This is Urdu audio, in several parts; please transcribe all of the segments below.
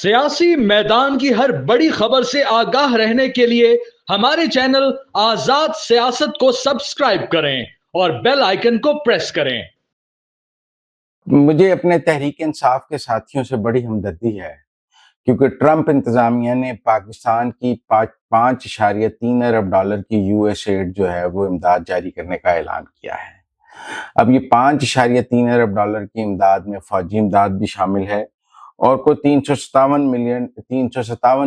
سیاسی میدان کی ہر بڑی خبر سے آگاہ رہنے کے لیے ہمارے چینل آزاد سیاست کو سبسکرائب کریں اور بیل آئیکن کو پریس کریں۔ مجھے اپنے تحریک انصاف کے ساتھیوں سے بڑی ہمدردی ہے کیونکہ ٹرمپ انتظامیہ نے پاکستان کی 5.3 ارب ڈالر کی یو ایس ایڈ جو ہے وہ امداد جاری کرنے کا اعلان کیا ہے۔ اب یہ 5.3 ارب ڈالر کی امداد میں فوجی امداد بھی شامل ہے اور کوئی 357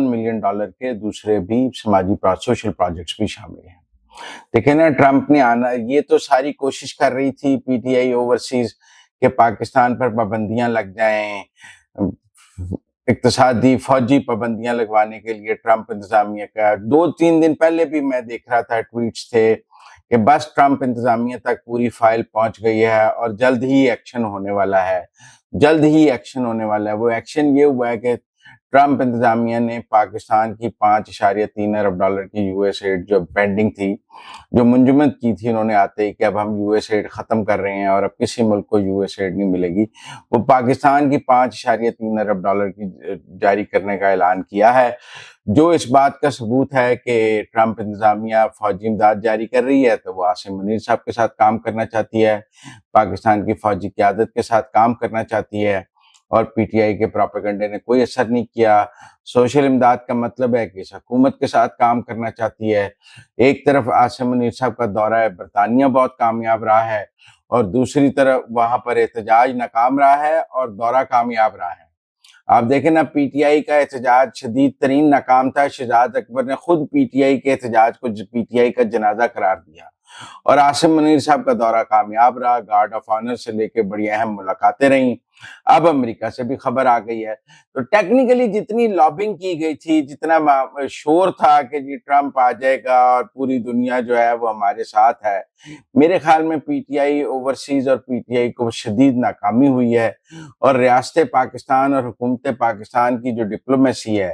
ملین ڈالر کے دوسرے بھی سماجی سوشل پروجیکٹس بھی شامل ہیں۔ دیکھیں نا، ٹرمپ نے یہ تو ساری کوشش کر رہی تھی پی ٹی آئی اوورسیز کہ پاکستان پر پابندیاں لگ جائیں، اقتصادی فوجی پابندیاں لگوانے کے لیے ٹرمپ انتظامیہ کا 2-3 دن پہلے بھی میں دیکھ رہا تھا ٹویٹس تھے کہ بس ٹرمپ انتظامیہ تک پوری فائل پہنچ گئی ہے اور جلد ہی ایکشن ہونے والا ہے۔ وہ ایکشن یہ ہوا ہے کہ ٹرمپ انتظامیہ نے پاکستان کی 5.3 ارب ڈالر کی یو ایس ایڈ جو پینڈنگ تھی، جو منجمد کی تھی انہوں نے آتے ہی کہ اب ہم یو ایس ایڈ ختم کر رہے ہیں اور اب کسی ملک کو یو ایس ایڈ نہیں ملے گی، وہ پاکستان کی 5.3 ارب ڈالر کی جاری کرنے کا اعلان کیا ہے، جو اس بات کا ثبوت ہے کہ ٹرمپ انتظامیہ فوجی امداد جاری کر رہی ہے تو وہ عاصم منیر صاحب کے ساتھ کام کرنا چاہتی ہے، پاکستان کی فوجی قیادت کے ساتھ کام کرنا چاہتی ہے، اور پی ٹی آئی کے پروپیگنڈے نے کوئی اثر نہیں کیا۔ سوشل امداد کا مطلب ہے کہ اس حکومت کے ساتھ کام کرنا چاہتی ہے۔ ایک طرف عاصم منیر صاحب کا دورہ برطانیہ بہت کامیاب رہا ہے اور دوسری طرف وہاں پر احتجاج ناکام رہا ہے اور دورہ کامیاب رہا ہے۔ آپ دیکھیں نا، پی ٹی آئی کا احتجاج شدید ترین ناکام تھا۔ شہزاد اکبر نے خود پی ٹی آئی کے احتجاج کو پی ٹی آئی کا جنازہ قرار دیا اور عاصم منیر صاحب کا دورہ کامیاب رہا۔ گارڈ آف آنر سے لے کے بڑی اہم ملاقاتیں رہیں۔ اب امریکہ سے بھی خبر آ گئی ہے، تو ٹیکنیکلی جتنی لابنگ کی گئی تھی، جتنا شور تھا کہ جی ٹرمپ آ جائے گا اور پوری دنیا جو ہے وہ ہمارے ساتھ ہے، میرے خیال میں پی ٹی آئی اوورسیز اور پی ٹی آئی کو شدید ناکامی ہوئی ہے اور ریاست پاکستان اور حکومت پاکستان کی جو ڈپلومیسی ہے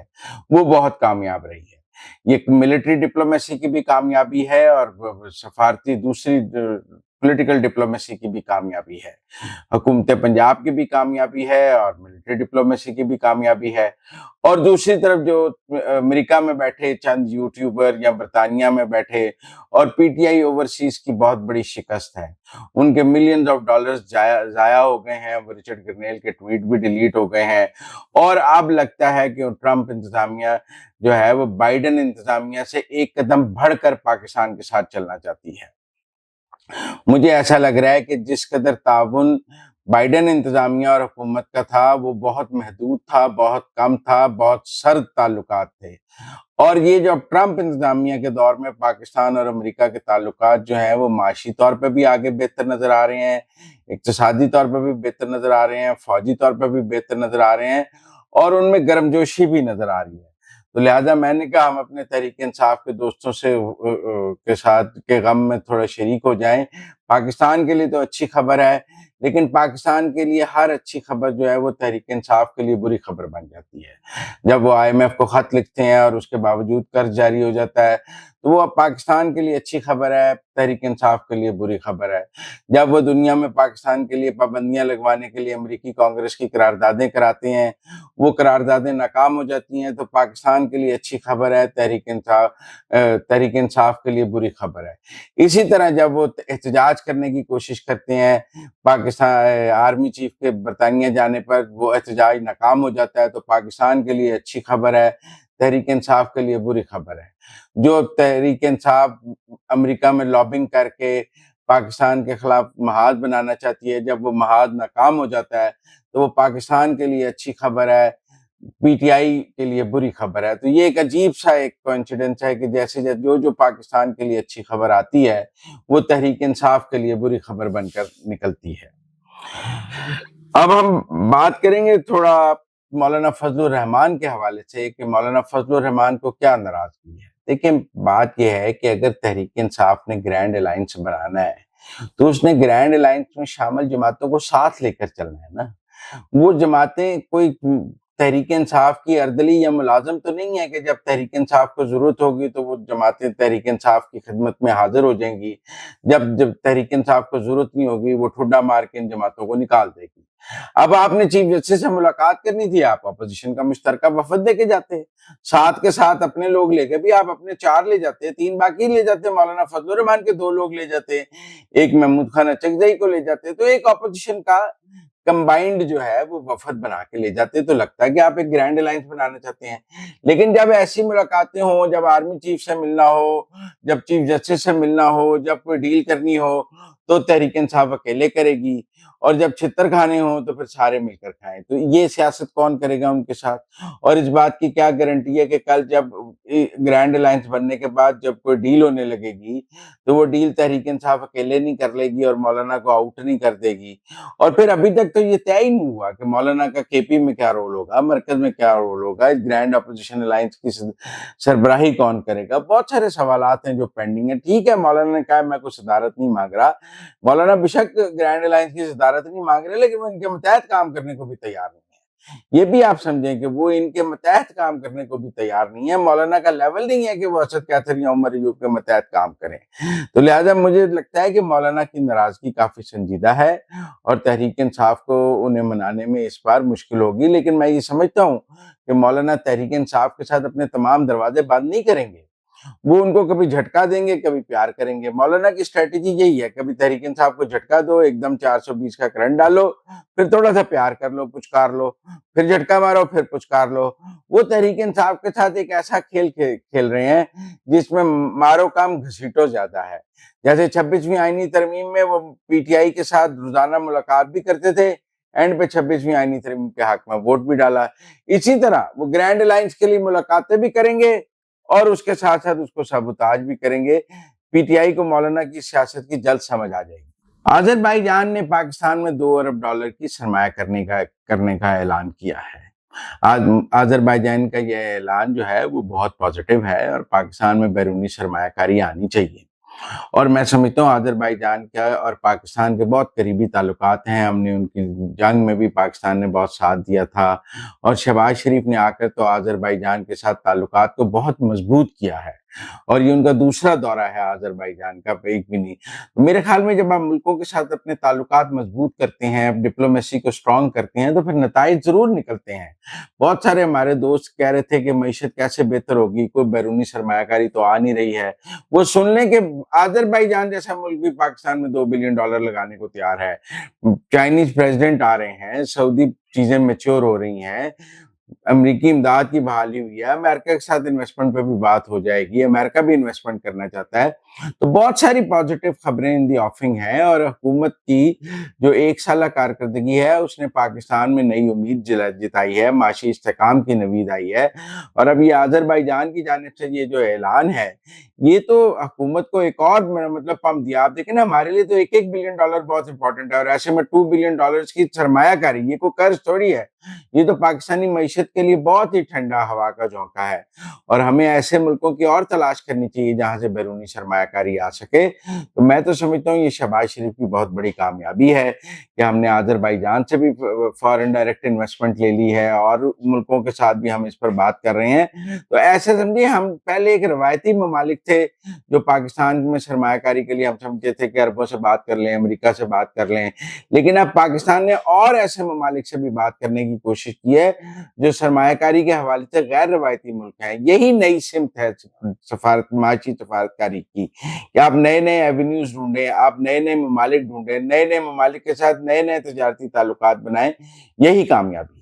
وہ بہت کامیاب رہی ہے۔ یہ ملٹری ڈپلومیسی کی بھی کامیابی ہے اور سفارتی دوسری پولیٹیکل ڈپلومیسی کی بھی کامیابی ہے، حکومت پنجاب کی بھی کامیابی ہے اور ملٹری ڈپلومیسی کی بھی کامیابی ہے، اور دوسری طرف جو امریکہ میں بیٹھے چند یوٹیوبر یا برطانیہ میں بیٹھے اور پی ٹی آئی اوورسیز کی بہت بڑی شکست ہے، ان کے ملینز آف ڈالرز ضائع ہو گئے ہیں، رچرڈ گرنیل کے ٹویٹ بھی ڈیلیٹ ہو گئے ہیں، اور اب لگتا ہے کہ ٹرمپ انتظامیہ جو ہے وہ بائیڈن انتظامیہ سے ایک قدم بڑھ کر پاکستان کے ساتھ چلنا چاہتی ہے۔ مجھے ایسا لگ رہا ہے کہ جس قدر تعاون بائیڈن انتظامیہ اور حکومت کا تھا وہ بہت محدود تھا، بہت کم تھا، بہت سرد تعلقات تھے، اور یہ جو ٹرمپ انتظامیہ کے دور میں پاکستان اور امریکہ کے تعلقات جو ہیں وہ معاشی طور پہ بھی آگے بہتر نظر آ رہے ہیں، اقتصادی طور پہ بھی بہتر نظر آ رہے ہیں، فوجی طور پہ بھی بہتر نظر آ رہے ہیں، اور ان میں گرمجوشی بھی نظر آ رہی ہے۔ تو لہٰذا میں نے کہا ہم اپنے تحریک انصاف کے دوستوں سے کے ساتھ کے غم میں تھوڑا شریک ہو جائیں۔ پاکستان کے لیے تو اچھی خبر ہے، لیکن پاکستان کے لیے ہر اچھی خبر جو ہے وہ تحریک انصاف کے لیے بری خبر بن جاتی ہے۔ جب وہ آئی ایم ایف کو خط لکھتے ہیں اور اس کے باوجود قرض جاری ہو جاتا ہے تو وہ پاکستان کے لیے اچھی خبر ہے، تحریک انصاف کے لیے بری خبر ہے۔ جب وہ دنیا میں پاکستان کے لیے پابندیاں لگوانے کے لیے امریکی کانگریس کی قراردادیں کراتے ہیں، وہ قراردادیں ناکام ہو جاتی ہیں تو پاکستان کے لیے اچھی خبر ہے، تحریک انصاف کے لیے بری خبر ہے۔ اسی طرح جب وہ احتجاج کرنے کی کوشش کرتے ہیں، پاکستان آرمی چیف کے برطانیہ جانے پر وہ احتجاج ناکام ہو جاتا ہے تو پاکستان کے لیے اچھی خبر ہے، تحریک انصاف کے لیے بری خبر ہے۔ جو تحریک انصاف امریکہ میں لابنگ کر کے پاکستان کے خلاف محاذ بنانا چاہتی ہے، جب وہ محاذ ناکام ہو جاتا ہے تو وہ پاکستان کے لیے اچھی خبر ہے، پی ٹی آئی کے لیے بری خبر ہے۔ تو یہ ایک عجیب سا ایک کوئنسیڈنس ہے کہ جیسے جو پاکستان کے لیے اچھی خبر آتی ہے وہ تحریک انصاف کے لیے بری خبر بن کر نکلتی ہے۔ اب ہم بات کریں گے تھوڑا مولانا فضل الرحمان کے حوالے سے کہ مولانا فضل الرحمان کو کیا ناراضگی ہے۔ دیکھیں، بات یہ ہے کہ اگر تحریک انصاف نے گرینڈ الائنس بنانا ہے تو اس نے گرینڈ الائنس میں شامل جماعتوں کو ساتھ لے کر چلنا ہے نا۔ وہ جماعتیں کوئی تحریک انصاف کی اردلی یا ملازم تو نہیں ہے کہ جب تحریک انصاف کو ضرورت ہوگی تو وہ جماعتیں تحریک انصاف کی خدمت میں حاضر ہو جائیں گی، جب تحریک انصاف کو ضرورت نہیں ہوگی وہ ٹھڈا مار کے ان جماعتوں کو نکال دے گی۔ اب آپ نے چیف جسٹس سے ملاقات کرنی تھی، آپ اپوزیشن کا مشترکہ وفد لے کے جاتے، ساتھ کے ساتھ اپنے لوگ لے کے بھی آپ اپنے 4 لے جاتے، 3 باقی لے جاتے، مولانا فضل الرحمان کے 2 لوگ لے جاتے، ایک محمود خان اچکزئی کو لے جاتے، تو ایک اپوزیشن کا کمبائنڈ جو ہے وہ وفد بنا کے لے جاتے، تو لگتا ہے کہ آپ ایک گرینڈ الائنس بنانا چاہتے ہیں۔ لیکن جب ایسی ملاقاتیں ہوں، جب آرمی چیف سے ملنا ہو، جب چیف جسٹس سے ملنا ہو، جب کوئی ڈیل کرنی ہو تو تحریک انصاف اکیلے کرے گی، اور جب چھتر کھانے ہوں تو پھر سارے مل کر کھائیں۔ تو یہ سیاست کون کرے گا ان کے ساتھ؟ اور اس بات کی کیا گارنٹی ہے کہ کل جب گرینڈ الائنس بننے کے بعد جب کوئی ڈیل ہونے لگے گی تو وہ ڈیل تحریک انصاف اکیلے نہیں کر لے گی اور مولانا کو آؤٹ نہیں کر دے گی؟ اور پھر ابھی تک تو یہ طے ہی نہیں ہوا کہ مولانا کا کے پی میں کیا رول ہوگا، مرکز میں کیا رول ہوگا، اس گرینڈ اپوزیشن الائنس کی سربراہی کون کرے گا؟ بہت سارے سوالات ہیں جو پینڈنگ ہیں۔ ٹھیک ہے، مولانا نے کہا میں کوئی صدارت نہیں مانگ رہا، مولانا بشک گرینڈ الائنس کی صدارت نہیں مانگ رہے، لیکن وہ ان کے متحد کام کرنے کو بھی تیار نہیں ہے۔ یہ بھی آپ سمجھیں کہ وہ ان کے متحد کام کرنے کو بھی تیار نہیں ہے۔ مولانا کا لیول نہیں ہے کہ وہ اسد کیتھر یا عمر ایوب کے متحد کام کریں۔ تو لہٰذا مجھے لگتا ہے کہ مولانا کی ناراضگی کافی سنجیدہ ہے اور تحریک انصاف کو انہیں منانے میں اس بار مشکل ہوگی، لیکن میں یہ سمجھتا ہوں کہ مولانا تحریک انصاف کے ساتھ اپنے تمام دروازے بند نہیں کریں گے، وہ ان کو کبھی جھٹکا دیں گے، کبھی پیار کریں گے۔ مولانا کی اسٹریٹجی یہی ہے، کبھی تحریک انصاف کو جھٹکا دو، ایک دم 420 کا کرنٹ ڈالو، پھر تھوڑا سا پیار کر لو، پچکار لو، پھر جھٹکا مارو، پھر پچکار لو۔ وہ تحریک انصاف کے ساتھ ایک ایسا کھیل کھیل رہے ہیں جس میں مارو کام گھسیٹو زیادہ ہے۔ جیسے 26ویں آئینی ترمیم میں وہ پی ٹی آئی کے ساتھ روزانہ ملاقات بھی کرتے تھے، اینڈ پہ 26ویں آئینی ترمیم کے حق میں ووٹ بھی ڈالا، اسی طرح وہ گرینڈ الائنس کے لیے ملاقاتیں بھی کریں گے اور اس کے ساتھ ساتھ اس کو سابوتاج بھی کریں گے۔ پی ٹی آئی کو مولانا کی سیاست کی جلد سمجھ آ جائے گی۔ آذربائیجان نے پاکستان میں $2 ارب کی سرمایہ کرنے کا اعلان کیا ہے۔ آذربائیجان کا یہ اعلان جو ہے وہ بہت پازیٹیو ہے اور پاکستان میں بیرونی سرمایہ کاری آنی چاہیے، اور میں سمجھتا ہوں آذربائیجان کا اور پاکستان کے بہت قریبی تعلقات ہیں۔ ہم نے ان کی جنگ میں بھی پاکستان نے بہت ساتھ دیا تھا، اور شہباز شریف نے آ کر تو آذربائیجان کے ساتھ تعلقات کو بہت مضبوط کیا ہے، اور یہ ان کا دوسرا دورہ ہے آذربائیجان کا، ایک بھی نہیں۔ میرے خیال میں جب آپ ملکوں کے ساتھ اپنے تعلقات مضبوط کرتے ہیں، ڈپلومیسی کو سٹرونگ کرتے ہیں، تو پھر نتائج ضرور نکلتے ہیں۔ بہت سارے ہمارے دوست کہہ رہے تھے کہ معیشت کیسے بہتر ہوگی، کوئی بیرونی سرمایہ کاری تو آ نہیں رہی ہے۔ وہ سن لیں کہ آذربائیجان جیسا ملک بھی پاکستان میں $2 بلین لگانے کو تیار ہے، چائنیز پریزیڈنٹ آ رہے ہیں، سعودی چیزیں میچور ہو رہی ہیں، امریکی امداد کی بحالی ہوئی ہے، امریکہ کے ساتھ انویسٹمنٹ پہ بھی بات ہو جائے گی، امریکہ بھی انویسٹمنٹ کرنا چاہتا ہے۔ تو بہت ساری پازیٹیو خبریں ان دی آفنگ ہیں، اور حکومت کی جو 1 سالہ کارکردگی ہے اس نے پاکستان میں نئی امید جتائی ہے، معاشی استحکام کی نوید آئی ہے۔ اور اب یہ آذربائیجان کی جانب سے یہ جو اعلان ہے، یہ تو حکومت کو ایک اور مطلب پمپ دیا۔ آپ دیکھیں نا، ہمارے لیے تو $1 بلین بہت امپورٹنٹ ہے، اور ایسے میں $2 بلین کی سرمایہ کاری، یہ کوئی قرض تھوڑی ہے، یہ تو پاکستانی معیشت کے لیے بہت ہی ٹھنڈا ہوا کا جھونکا ہے۔ اور ہمیں ایسے ملکوں کی اور تلاش کرنی چاہیے جہاں سے بیرونی سرمایہ کاری آ سکے۔ تو میں تو سمجھتا ہوں یہ شہباز شریف کی بہت بڑی کامیابی ہے کہ ہم نے آذربائیجان سے بھی فارن ڈائریکٹ انویسٹمنٹ لے لی ہے، اور ملکوں کے ساتھ بھی ہم اس پر بات کر رہے ہیں۔ تو ایسے سمجھیے، ہم پہلے ایک روایتی ممالک تھے جو پاکستان میں سرمایہ کاری کے لیے ہم سمجھتے تھے کہ عربوں سے بات کر لیں، امریکہ سے بات کر لیں، لیکن اب پاکستان نے اور ایسے ممالک سے بھی بات کرنے کی کوشش کی ہے جو سرمایہ کاری کے حوالے سے غیر روایتی ملک ہیں۔ یہی نئی سمت ہے معاشی سفارتکاری کی، کہ آپ نئے نئے ایونیوز ڈھونڈیں، آپ نئے نئے ممالک ڈھونڈیں، نئے نئے ممالک کے ساتھ نئے نئے تجارتی تعلقات بنائیں، یہی کامیابی ہے۔